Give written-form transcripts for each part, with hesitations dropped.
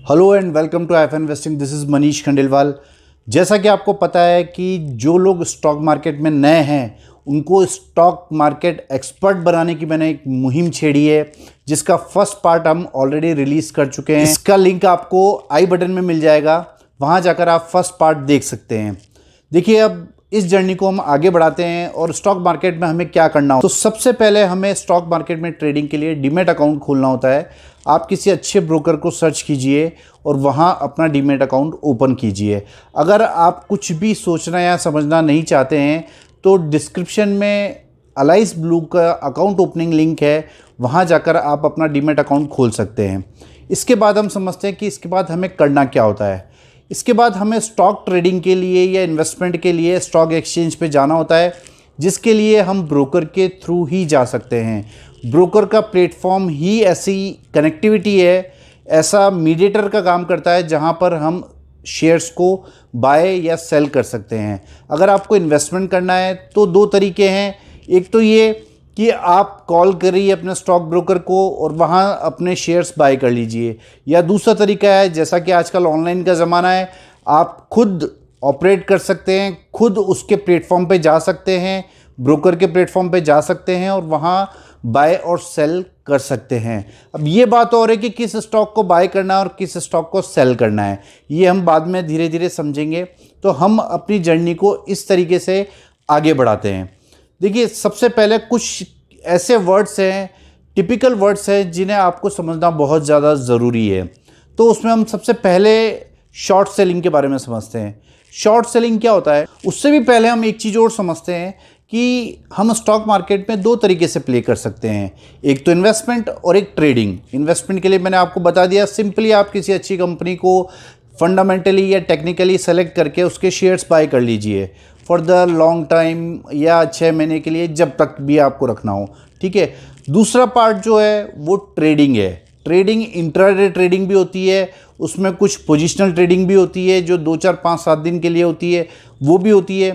Hello and welcome to F investing. This is Manish Khandelwal. जैसा कि आपको पता है कि जो लोग स्टॉक मार्केट में नए हैं उनको स्टॉक मार्केट एक्सपर्ट बनाने की मैंने एक मुहिम छेड़ी है, जिसका फर्स्ट पार्ट हम ऑलरेडी रिलीज़ कर चुके हैं। इसका लिंक आपको आई बटन में मिल जाएगा, वहाँ जाकर आप फर्स्ट पार्ट देख सकते हैं। देखिए, अब इस जर्नी को हम आगे बढ़ाते हैं और स्टॉक मार्केट में हमें क्या करना हो। तो सबसे पहले हमें स्टॉक मार्केट में ट्रेडिंग के लिए डीमैट अकाउंट खोलना होता है। आप किसी अच्छे ब्रोकर को सर्च कीजिए और वहां अपना डीमैट अकाउंट ओपन कीजिए। अगर आप कुछ भी सोचना या समझना नहीं चाहते हैं तो डिस्क्रिप्शन में अलाइस ब्लू का अकाउंट ओपनिंग लिंक है, वहां जाकर आप अपना डीमैट अकाउंट खोल सकते हैं। इसके बाद हम समझते हैं कि इसके बाद हमें करना क्या होता है। इसके बाद हमें स्टॉक ट्रेडिंग के लिए या इन्वेस्टमेंट के लिए स्टॉक एक्सचेंज पे जाना होता है, जिसके लिए हम ब्रोकर के थ्रू ही जा सकते हैं। ब्रोकर का प्लेटफॉर्म ही ऐसी कनेक्टिविटी है, ऐसा मीडिएटर का काम करता है जहां पर हम शेयर्स को बाय या सेल कर सकते हैं। अगर आपको इन्वेस्टमेंट करना है तो दो तरीके हैं। एक तो ये कि आप कॉल करिए अपने स्टॉक ब्रोकर को और वहाँ अपने शेयर्स बाय कर लीजिए, या दूसरा तरीका है, जैसा कि आजकल ऑनलाइन का ज़माना है, आप खुद ऑपरेट कर सकते हैं, खुद उसके प्लेटफॉर्म पे जा सकते हैं, ब्रोकर के प्लेटफॉर्म पे जा सकते हैं और वहाँ बाय और सेल कर सकते हैं। अब ये बात और है कि किस स्टॉक को बाय करना है और किस स्टॉक को सेल करना है, ये हम बाद में धीरे धीरे समझेंगे। तो हम अपनी जर्नी को इस तरीके से आगे बढ़ाते हैं। देखिए, सबसे पहले कुछ ऐसे वर्ड्स हैं, टिपिकल वर्ड्स हैं, जिन्हें आपको समझना बहुत ज़्यादा ज़रूरी है। तो उसमें हम सबसे पहले शॉर्ट सेलिंग के बारे में समझते हैं। शॉर्ट सेलिंग क्या होता है, उससे भी पहले हम एक चीज़ और समझते हैं कि हम स्टॉक मार्केट में दो तरीके से प्ले कर सकते हैं। एक तो इन्वेस्टमेंट और एक ट्रेडिंग। इन्वेस्टमेंट के लिए मैंने आपको बता दिया, सिंपली आप किसी अच्छी कंपनी को फंडामेंटली या टेक्निकली सेलेक्ट करके उसके शेयर्स बाय कर लीजिए फॉर द लॉन्ग टाइम, या 6 महीने के लिए, जब तक भी आपको रखना हो। ठीक है। दूसरा पार्ट जो है वो ट्रेडिंग है। ट्रेडिंग इंट्राडे ट्रेडिंग भी होती है, उसमें कुछ पोजिशनल ट्रेडिंग भी होती है जो 2, 4, 5, 7 दिन के लिए होती है, वो भी होती है।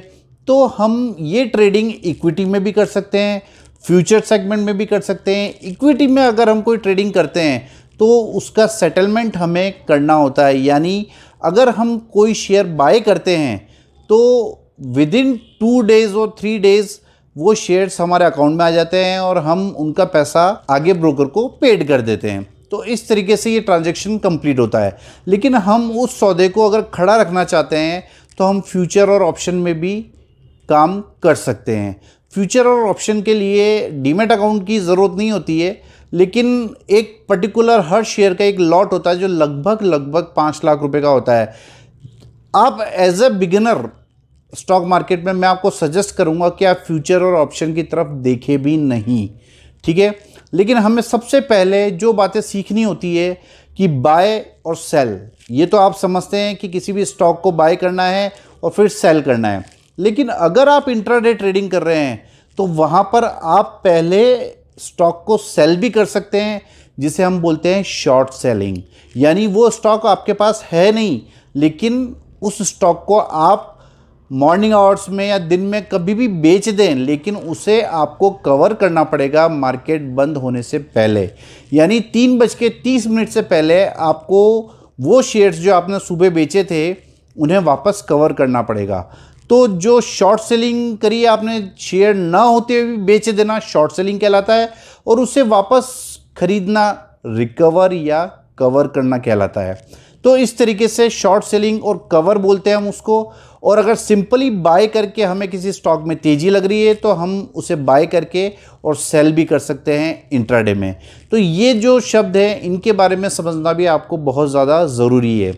तो हम ये ट्रेडिंग इक्विटी में भी कर सकते हैं, फ्यूचर सेगमेंट में भी कर सकते हैं। इक्विटी में अगर हम कोई ट्रेडिंग करते हैं तो उसका सेटलमेंट हमें करना होता है, यानी अगर हम कोई शेयर बाय करते हैं तो विद इन 2 डेज़ और 3 डेज़ वो शेयर्स हमारे अकाउंट में आ जाते हैं और हम उनका पैसा आगे ब्रोकर को पेड कर देते हैं। तो इस तरीके से ये ट्रांजैक्शन कंप्लीट होता है। लेकिन हम उस सौदे को अगर खड़ा रखना चाहते हैं तो हम फ्यूचर और ऑप्शन में भी काम कर सकते हैं। फ्यूचर और ऑप्शन के लिए डीमैट अकाउंट की ज़रूरत नहीं होती है, लेकिन एक पर्टिकुलर हर शेयर का एक लॉट होता है जो लगभग 5 लाख रुपए का होता है। आप as a beginner stock market में मैं आपको सजेस्ट करूंगा कि आप फ्यूचर और ऑप्शन की तरफ देखें भी नहीं। ठीक है। लेकिन हमें सबसे पहले जो बातें सीखनी होती है कि बाय और सेल, ये तो आप समझते हैं कि किसी भी स्टॉक को बाय करना है और फिर सेल करना है। लेकिन अगर आप इंट्राडे ट्रेडिंग कर रहे हैं तो वहाँ पर आप पहले स्टॉक को सेल भी कर सकते हैं, जिसे हम बोलते हैं शॉर्ट सेलिंग। यानी वो स्टॉक आपके पास है नहीं, लेकिन उस स्टॉक को आप मॉर्निंग आवर्स में या दिन में कभी भी बेच दें, लेकिन उसे आपको कवर करना पड़ेगा मार्केट बंद होने से पहले। यानी 3:30 से पहले आपको वो शेयर्स जो आपने सुबह बेचे थे उन्हें वापस कवर करना पड़ेगा। तो जो शॉर्ट सेलिंग करी आपने, शेयर ना होते हुए बेच देना, शॉर्ट सेलिंग कहलाता है, और उसे वापस खरीदना रिकवर या कवर करना कहलाता है। तो इस तरीके से शॉर्ट सेलिंग और कवर बोलते हैं हम उसको। और अगर सिंपली बाय करके हमें किसी स्टॉक में तेज़ी लग रही है तो हम उसे बाय करके और सेल भी कर सकते हैं इंट्राडे में। तो ये जो शब्द हैं इनके बारे में समझना भी आपको बहुत ज़्यादा ज़रूरी है।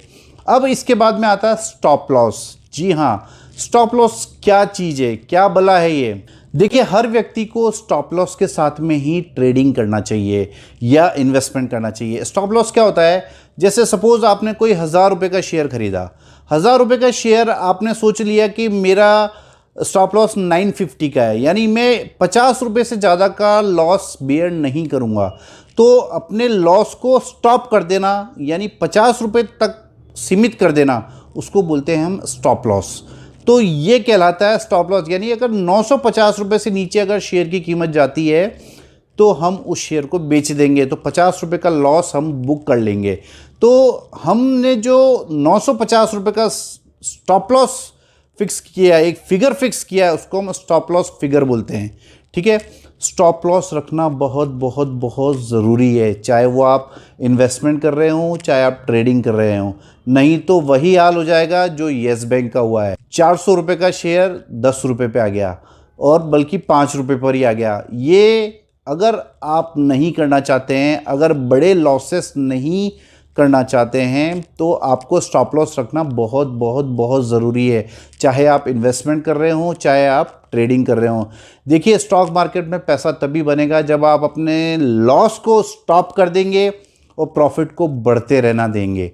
अब इसके बाद में आता है स्टॉप लॉस। जी हाँ, स्टॉप लॉस क्या चीज़ है, क्या भला है ये। देखिए, हर व्यक्ति को स्टॉप लॉस के साथ में ही ट्रेडिंग करना चाहिए या इन्वेस्टमेंट करना चाहिए। स्टॉप लॉस क्या होता है, जैसे सपोज आपने कोई 1000 रुपये का शेयर खरीदा। 1000 रुपये का शेयर आपने सोच लिया कि मेरा स्टॉप लॉस 950 का है, यानी मैं 50 रुपये से ज़्यादा का लॉस बेयर नहीं करूँगा। तो अपने लॉस को स्टॉप कर देना, यानी 50 रुपये तक सीमित कर देना, उसको बोलते हैं हम स्टॉप लॉस। तो ये कहलाता है स्टॉप लॉस। यानी अगर 950 रुपये से नीचे अगर शेयर की कीमत जाती है तो हम उस शेयर को बेच देंगे, तो 50 रुपये का लॉस हम बुक कर लेंगे। तो हमने जो 950 रुपये का स्टॉप लॉस फिक्स किया, एक फिगर फिक्स किया है, उसको हम स्टॉप लॉस फिगर बोलते हैं। ठीक है, स्टॉप लॉस रखना बहुत बहुत बहुत ज़रूरी है, चाहे वो आप इन्वेस्टमेंट कर रहे हो, चाहे आप ट्रेडिंग कर रहे हो। नहीं तो वही हाल हो जाएगा जो येस बैंक का हुआ है। 400 रुपये का शेयर 10 रुपये पे आ गया, और बल्कि 5 रुपये पर ही आ गया। ये अगर आप नहीं करना चाहते हैं, अगर बड़े लॉसेस नहीं करना चाहते हैं, तो आपको स्टॉप लॉस रखना बहुत बहुत बहुत ज़रूरी है, चाहे आप इन्वेस्टमेंट कर रहे हो, चाहे आप ट्रेडिंग कर रहे हो। देखिए, स्टॉक मार्केट में पैसा तभी बनेगा जब आप अपने लॉस को स्टॉप कर देंगे और प्रॉफिट को बढ़ते रहना देंगे,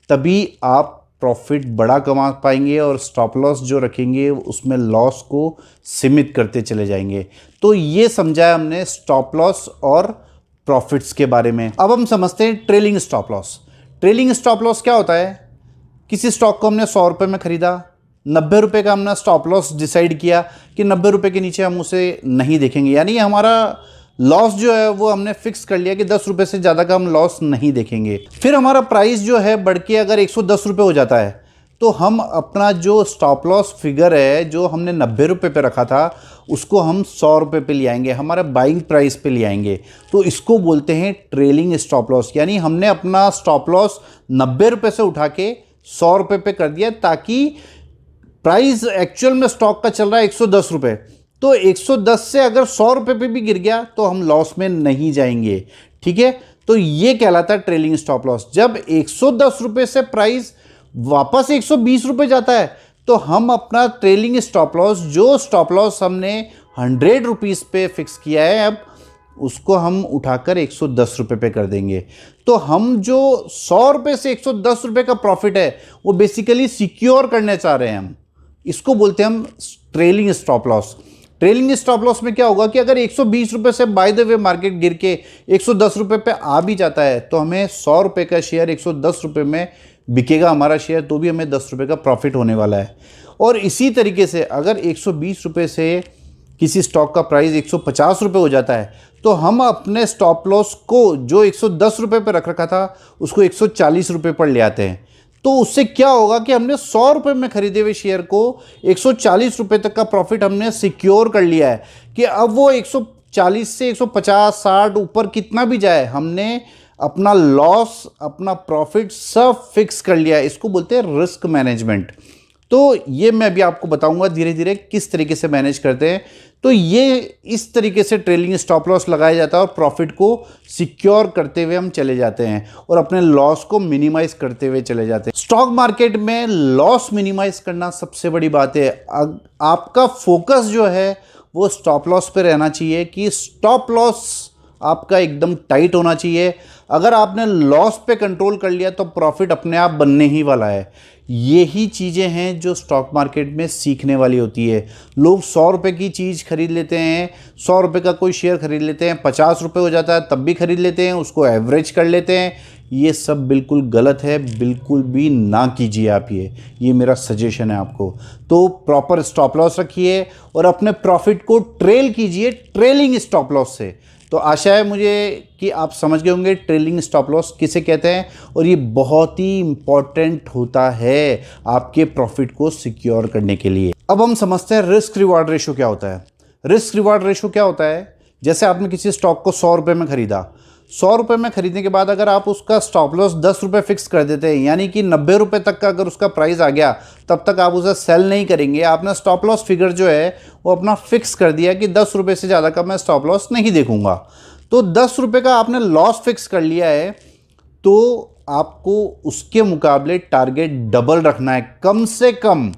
तभी आप प्रॉफिट बड़ा कमा पाएंगे और स्टॉप लॉस जो रखेंगे उसमें लॉस को सीमित करते चले जाएंगे। तो ये समझा है हमने स्टॉप लॉस और प्रॉफिट्स के बारे में। अब हम समझते हैं trailing stop loss. Trailing stop loss क्या होता है? किसी स्टॉक को हमने 100 रुपये में ख़रीदा, 90 रुपये का हमने स्टॉप लॉस डिसाइड किया कि 90 रुपये के नीचे हम उसे नहीं देखेंगे, यानी हमारा लॉस जो है वो हमने फिक्स कर लिया कि 10 रुपये से ज़्यादा का हम लॉस नहीं देखेंगे। फिर हमारा प्राइस जो है बढ़ के अगर 110 रुपये हो जाता है, तो हम अपना जो स्टॉप लॉस फिगर है जो हमने 90 रुपये पे रखा था, उसको हम 100 रुपये पे ले आएंगे, हमारा बाइंग प्राइस पे ले आएंगे। तो इसको बोलते हैं ट्रेलिंग स्टॉप लॉस, यानी हमने अपना स्टॉप लॉस 90 रुपये से उठा के 100 रुपये पे कर दिया, ताकि प्राइस एक्चुअल में स्टॉक का चल रहा है 110 रुपये, तो 110 से अगर 100 रुपये पे भी गिर गया तो हम लॉस में नहीं जाएंगे। ठीक है, तो ये कहलाता है ट्रेलिंग स्टॉप लॉस। जब 110 रुपये से प्राइस वापस 120 रुपये जाता है, तो हम अपना ट्रेलिंग स्टॉप लॉस, जो स्टॉप लॉस हमने 100 रुपीज़ पे फिक्स किया है, अब उसको हम उठाकर 110 रुपये पे कर देंगे। तो हम जो 100 रुपये से 110 रुपये का प्रॉफिट है वो बेसिकली सिक्योर करने चाह रहे हैं हम, इसको बोलते हैं हम trailing stop loss. Trailing stop loss में क्या होगा कि अगर 120 रुपये से बाय द वे मार्केट गिर के 110 रुपये पे आ भी जाता है, तो हमें 100 रुपये का शेयर 110 रुपये में बिकेगा हमारा शेयर, तो भी हमें 10 रुपये का प्रॉफिट होने वाला है। और इसी तरीके से अगर 120 रुपये से किसी स्टॉक का प्राइस 150 रुपये हो जाता है, तो हम अपने स्टॉप लॉस को जो 110 रुपये पर रख रखा था उसको 140 रुपये पर ले आते हैं। तो उससे क्या होगा कि हमने 100 रुपये में खरीदे हुए शेयर को 140 रुपये तक का प्रॉफिट हमने सिक्योर कर लिया है, कि अब वो 140 से 150, 60 ऊपर कितना भी जाए, हमने अपना लॉस, अपना प्रॉफिट सब फिक्स कर लिया है। इसको बोलते हैं रिस्क मैनेजमेंट। तो ये मैं अभी आपको बताऊंगा धीरे धीरे किस तरीके से मैनेज करते हैं। तो ये इस तरीके से ट्रेलिंग स्टॉप लॉस लगाया जाता है और प्रॉफिट को सिक्योर करते हुए हम चले जाते हैं और अपने लॉस को मिनिमाइज करते हुए चले जाते हैं। स्टॉक मार्केट में लॉस मिनिमाइज करना सबसे बड़ी बात है। आपका फोकस जो है वो स्टॉप लॉस पे रहना चाहिए, कि स्टॉप लॉस आपका एकदम टाइट होना चाहिए। अगर आपने लॉस पे कंट्रोल कर लिया तो प्रॉफिट अपने आप बनने ही वाला है। यही चीज़ें हैं जो स्टॉक मार्केट में सीखने वाली होती है। लोग 100 रुपये की चीज़ खरीद लेते हैं, 100 रुपये का कोई शेयर खरीद लेते हैं, 50 रुपये हो जाता है तब भी खरीद लेते हैं, उसको एवरेज कर लेते हैं। ये सब बिल्कुल गलत है, बिल्कुल भी ना कीजिए आप। ये मेरा सजेशन है आपको। तो प्रॉपर स्टॉप लॉस रखिए और अपने प्रॉफिट को ट्रेल कीजिए ट्रेलिंग स्टॉप लॉस से। तो आशा है मुझे कि आप समझ गए होंगे ट्रेलिंग स्टॉप लॉस किसे कहते हैं, और ये बहुत ही इंपॉर्टेंट होता है आपके प्रॉफिट को सिक्योर करने के लिए। अब हम समझते हैं रिस्क रिवार्ड रेशो क्या होता है। रिस्क रिवार्ड रेशो क्या होता है? जैसे आपने किसी स्टॉक को 100 रुपये में खरीदा, 100 रुपये में खरीदने के बाद अगर आप उसका स्टॉप लॉस 10 रुपये फिक्स कर देते हैं, यानी कि 90 रुपये तक का अगर उसका प्राइस आ गया तब तक आप उसे सेल नहीं करेंगे। आपने स्टॉप लॉस फिगर जो है वो अपना फिक्स कर दिया कि 10 रुपये से ज़्यादा का मैं स्टॉप लॉस नहीं देखूंगा। तो 10 रुपये का आपने लॉस फिक्स कर लिया है, तो आपको उसके मुकाबले टारगेट डबल रखना है, कम से कम,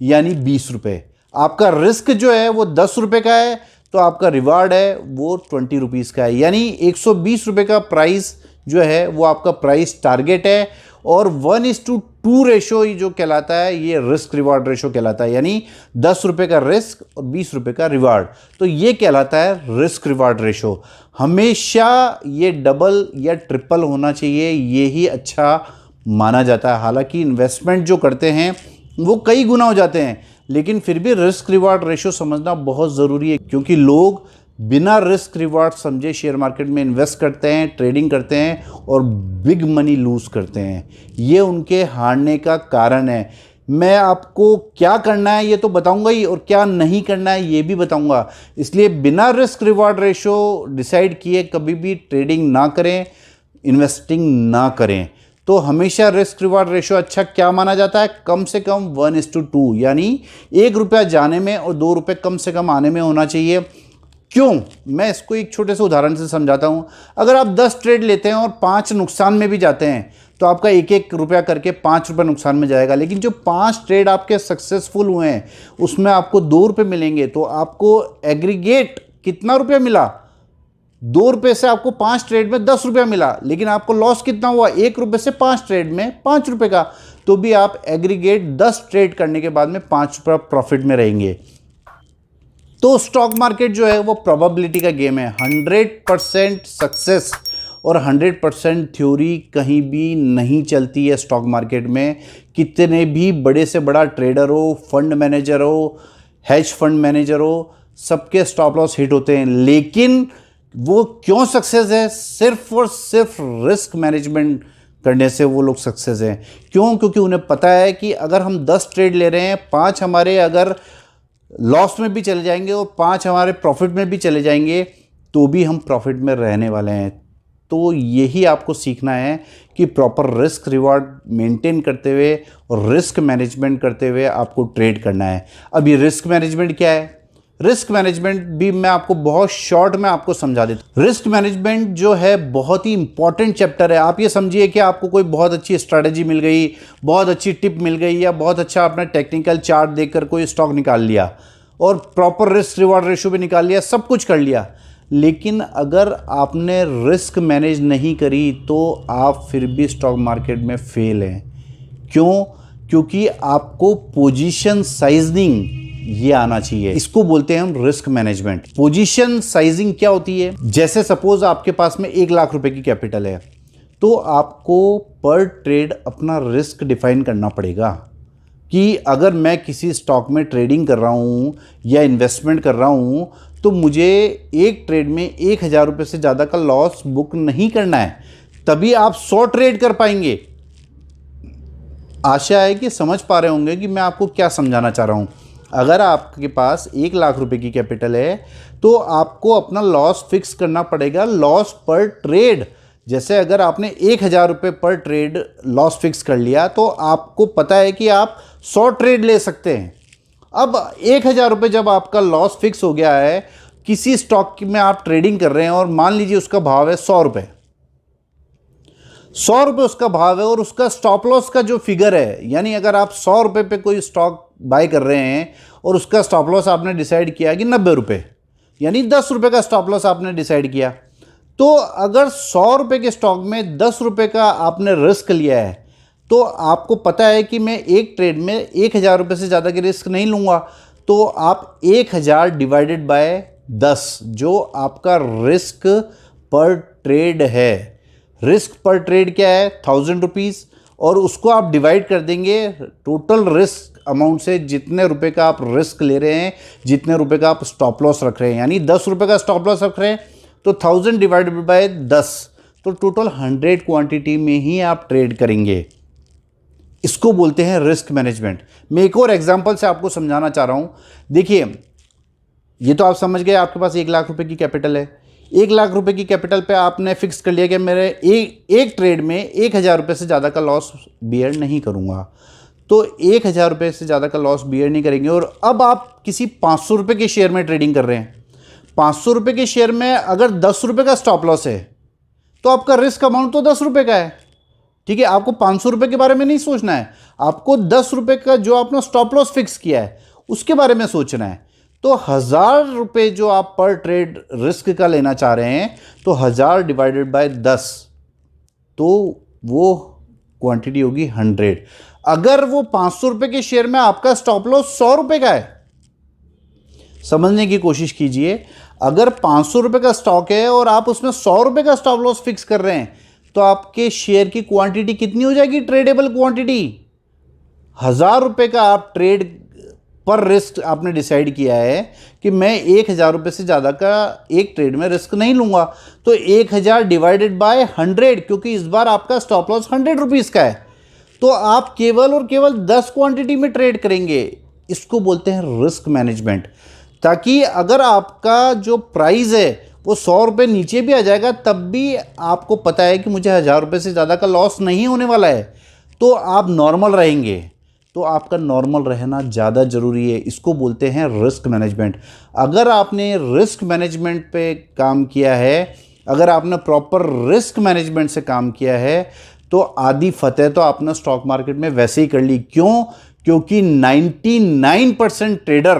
यानी 20 रुपये। आपका रिस्क जो है वो 10 रुपये का है, तो आपका रिवार्ड है वो 20 रुपीज़ का है, यानी 120 रुपये का प्राइस जो है वो आपका प्राइस टारगेट है। और 1:2 रेशो जो कहलाता है ये रिस्क रिवार्ड रेशो कहलाता है, यानी 10 रुपये का रिस्क और 20 रुपये का रिवार्ड। तो ये कहलाता है रिस्क रिवार्ड रेशो। हमेशा ये डबल या ट्रिपल होना चाहिए, ये ही अच्छा माना जाता है। हालांकि इन्वेस्टमेंट जो करते हैं वो कई गुना हो जाते हैं, लेकिन फिर भी रिस्क रिवार्ड रेशो समझना बहुत ज़रूरी है, क्योंकि लोग बिना रिस्क रिवार्ड समझे शेयर मार्केट में इन्वेस्ट करते हैं, ट्रेडिंग करते हैं और बिग मनी लूज़ करते हैं। ये उनके हारने का कारण है। मैं आपको क्या करना है ये तो बताऊंगा ही, और क्या नहीं करना है ये भी बताऊंगा। इसलिए बिना रिस्क रिवार्ड रेशो डिसाइड किए कभी भी ट्रेडिंग ना करें, इन्वेस्टिंग ना करें। तो हमेशा रिस्क रिवार्ड रेशो अच्छा क्या माना जाता है? कम से कम 1:2, यानी 1 रुपया जाने में और 2 रुपये कम से कम आने में होना चाहिए। क्यों? मैं इसको एक छोटे से उदाहरण से समझाता हूं। अगर आप 10 ट्रेड लेते हैं और 5 नुकसान में भी जाते हैं तो आपका 1-1 रुपया करके 5 रुपये नुकसान में जाएगा। लेकिन जो 5 ट्रेड आपके सक्सेसफुल हुए हैं उसमें आपको 2 रुपये मिलेंगे, तो आपको एग्रीगेट कितना रुपया मिला? 2 रुपये से आपको 5 ट्रेड में 10 रुपया मिला। लेकिन आपको लॉस कितना हुआ? 1 रुपये से 5 ट्रेड में 5 रुपये का। तो भी आप एग्रीगेट 10 ट्रेड करने के बाद में 5 रुपये प्रॉफिट में रहेंगे। तो स्टॉक मार्केट जो है वो प्रोबेबिलिटी का गेम है। 100% सक्सेस और 100% थ्योरी कहीं भी नहीं चलती है स्टॉक मार्केट में। कितने भी बड़े से बड़ा ट्रेडर हो, फंड मैनेजर हो, हेज फंड मैनेजर हो, सबके स्टॉप लॉस हिट होते हैं। लेकिन वो क्यों सक्सेस है? सिर्फ और सिर्फ रिस्क मैनेजमेंट करने से वो लोग सक्सेस हैं। क्यों? क्योंकि उन्हें पता है कि अगर हम 10 ट्रेड ले रहे हैं, 5 हमारे अगर लॉस में भी चले जाएंगे और 5 हमारे प्रॉफिट में भी चले जाएंगे तो भी हम प्रॉफिट में रहने वाले हैं। तो यही आपको सीखना है कि प्रॉपर रिस्क रिवार्ड मेंटेन करते हुए और रिस्क मैनेजमेंट करते हुए आपको ट्रेड करना है। अब ये रिस्क मैनेजमेंट क्या है? रिस्क मैनेजमेंट भी मैं आपको बहुत शॉर्ट में आपको समझा देता हूँ। रिस्क मैनेजमेंट जो है बहुत ही इंपॉर्टेंट चैप्टर है। आप ये समझिए कि आपको कोई बहुत अच्छी स्ट्रैटेजी मिल गई, बहुत अच्छी टिप मिल गई, या बहुत अच्छा आपने टेक्निकल चार्ट देखकर कोई स्टॉक निकाल लिया और प्रॉपर रिस्क रिवार्ड रेशो भी निकाल लिया, सब कुछ कर लिया। लेकिन अगर आपने रिस्क मैनेज नहीं करी तो आप फिर भी स्टॉक मार्केट में फेल हैं। क्यों? क्योंकि आपको पोजीशन साइजिंग ये आना चाहिए। इसको बोलते हैं हम रिस्क मैनेजमेंट। पोजीशन साइजिंग क्या होती है? जैसे सपोज आपके पास में 1 लाख रुपए की कैपिटल है, तो आपको पर ट्रेड अपना रिस्क डिफाइन करना पड़ेगा कि अगर मैं किसी स्टॉक में ट्रेडिंग कर रहा हूं या इन्वेस्टमेंट कर रहा हूं तो मुझे एक ट्रेड में 1,000 रुपये से ज़्यादा का लॉस बुक नहीं करना है, तभी आप 100 ट्रेड कर पाएंगे। आशा है कि समझ पा रहे होंगे कि मैं आपको क्या समझाना चाह रहा हूं। अगर आपके पास 1 लाख रुपए की कैपिटल है तो आपको अपना लॉस फिक्स करना पड़ेगा, लॉस पर ट्रेड। जैसे अगर आपने 1,000 रुपये पर ट्रेड लॉस फिक्स कर लिया तो आपको पता है कि आप 100 ट्रेड ले सकते हैं। अब 1,000 रुपये जब आपका लॉस फिक्स हो गया है, किसी स्टॉक में आप ट्रेडिंग कर रहे हैं और मान लीजिए उसका भाव है 100 रुपये, 100 रुपये उसका भाव है और उसका स्टॉप लॉस का जो फिगर है, यानी अगर आप 100 रुपये पे कोई स्टॉक बाय कर रहे हैं और उसका स्टॉप लॉस आपने डिसाइड किया कि 90 रुपये, यानी 10 रुपये का स्टॉप लॉस आपने डिसाइड किया, तो अगर 100 रुपये के स्टॉक में 10 रुपये का आपने रिस्क लिया है तो आपको पता है कि मैं एक ट्रेड में 1,000 रुपये से ज़्यादा की रिस्क नहीं लूँगा। तो आप 1,000 डिवाइडेड बाय 10 जो आपका रिस्क पर ट्रेड है, रिस्क पर ट्रेड क्या है? 1,000 रुपीज़, और उसको आप डिवाइड कर देंगे टोटल रिस्क अमाउंट से, जितने रुपए का आप रिस्क ले रहे हैं, जितने रुपए का आप स्टॉप लॉस रख रहे हैं। यानी 10 रुपये का स्टॉप लॉस रख रहे हैं तो 1,000 डिवाइडेड बाय 10, तो टोटल 100 क्वांटिटी में ही आप ट्रेड करेंगे। इसको बोलते हैं रिस्क मैनेजमेंट। मैं एक और एग्जांपल से आपको समझाना चाह रहा हूं। देखिए, ये तो आप समझ गए, आपके पास 1 लाख रुपए की कैपिटल है। 1 लाख रुपए की कैपिटल पे आपने फिक्स कर लिया कि मेरे एक ट्रेड में 1,000 रुपये से ज़्यादा का लॉस बियर नहीं करूँगा। तो 1,000 रुपये से ज़्यादा का लॉस बियर नहीं करेंगे। और अब आप किसी 500 रुपये के शेयर में ट्रेडिंग कर रहे हैं। 500 रुपये के शेयर में अगर 10 रुपये का स्टॉप लॉस है तो आपका रिस्क अमाउंट तो 10 रुपये का है। ठीक है, आपको 500 रुपये के बारे में नहीं सोचना है, आपको 10 रुपये का जो आपने स्टॉप लॉस फिक्स किया है उसके बारे में सोचना है। तो 1,000 रुपये जो आप पर ट्रेड रिस्क का लेना चाह रहे हैं, तो 1,000 डिवाइडेड बाय 10, तो वो क्वांटिटी होगी 100। अगर वो 500 रुपये के शेयर में आपका स्टॉप लॉस 100 रुपये का है, समझने की कोशिश कीजिए, अगर 500 रुपये का स्टॉक है और आप उसमें 100 रुपये का स्टॉप लॉस फिक्स कर रहे हैं, तो आपके शेयर की क्वांटिटी कितनी हो जाएगी? ट्रेडेबल क्वांटिटी 1,000 रुपये का आप ट्रेड पर रिस्क आपने डिसाइड किया है कि मैं 1,000 रुपये से ज़्यादा का एक ट्रेड में रिस्क नहीं लूँगा, तो 1,000 डिवाइडेड बाय 100, क्योंकि इस बार आपका स्टॉप लॉस 100 रुपीज़ का है, तो आप केवल और केवल 10 क्वांटिटी में ट्रेड करेंगे। इसको बोलते हैं रिस्क मैनेजमेंट। ताकि अगर आपका जो प्राइस है वो 100 रुपये नीचे भी आ जाएगा, तब भी आपको पता है कि मुझे 1,000 रुपये से ज़्यादा का लॉस नहीं होने वाला है, तो आप नॉर्मल रहेंगे। तो आपका नॉर्मल रहना ज़्यादा ज़रूरी है। इसको बोलते हैं रिस्क मैनेजमेंट। अगर आपने रिस्क मैनेजमेंट पे काम किया है, अगर आपने प्रॉपर रिस्क मैनेजमेंट से काम किया है, तो आधी फतेह तो आपने स्टॉक मार्केट में वैसे ही कर ली। क्यों? क्योंकि 99% ट्रेडर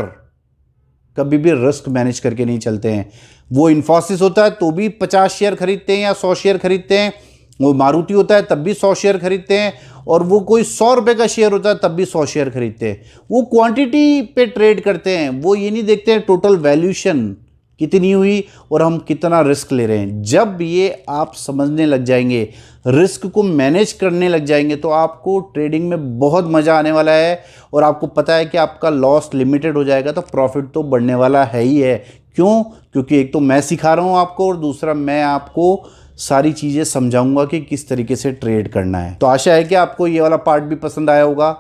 कभी भी रिस्क मैनेज करके नहीं चलते हैं। वो इन्फोसिस होता है तो भी 50 शेयर खरीदते हैं या 100 शेयर खरीदते हैं, वो मारुति होता है तब भी 100 शेयर खरीदते हैं, और वो कोई 100 रुपये का शेयर होता है तब भी 100 शेयर खरीदते हैं। वो क्वांटिटी पे ट्रेड करते हैं, वो ये नहीं देखते हैं टोटल वैल्यूशन कितनी हुई और हम कितना रिस्क ले रहे हैं। जब ये आप समझने लग जाएंगे, रिस्क को मैनेज करने लग जाएंगे, तो आपको ट्रेडिंग में बहुत मज़ा आने वाला है, और आपको पता है कि आपका लॉस लिमिटेड हो जाएगा तो प्रॉफिट तो बढ़ने वाला है ही है। क्यों? क्योंकि एक तो मैं सिखा रहा हूँ आपको, और दूसरा मैं आपको सारी चीज़ें समझाऊंगा कि किस तरीके से ट्रेड करना है। तो आशा है कि आपको ये वाला पार्ट भी पसंद आया होगा।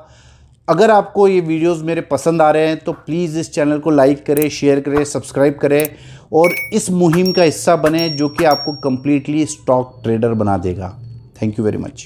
अगर आपको ये वीडियोस मेरे पसंद आ रहे हैं तो प्लीज़ इस चैनल को लाइक करें, शेयर करें, सब्सक्राइब करें, और इस मुहिम का हिस्सा बने जो कि आपको कंप्लीटली स्टॉक ट्रेडर बना देगा। Thank you very much.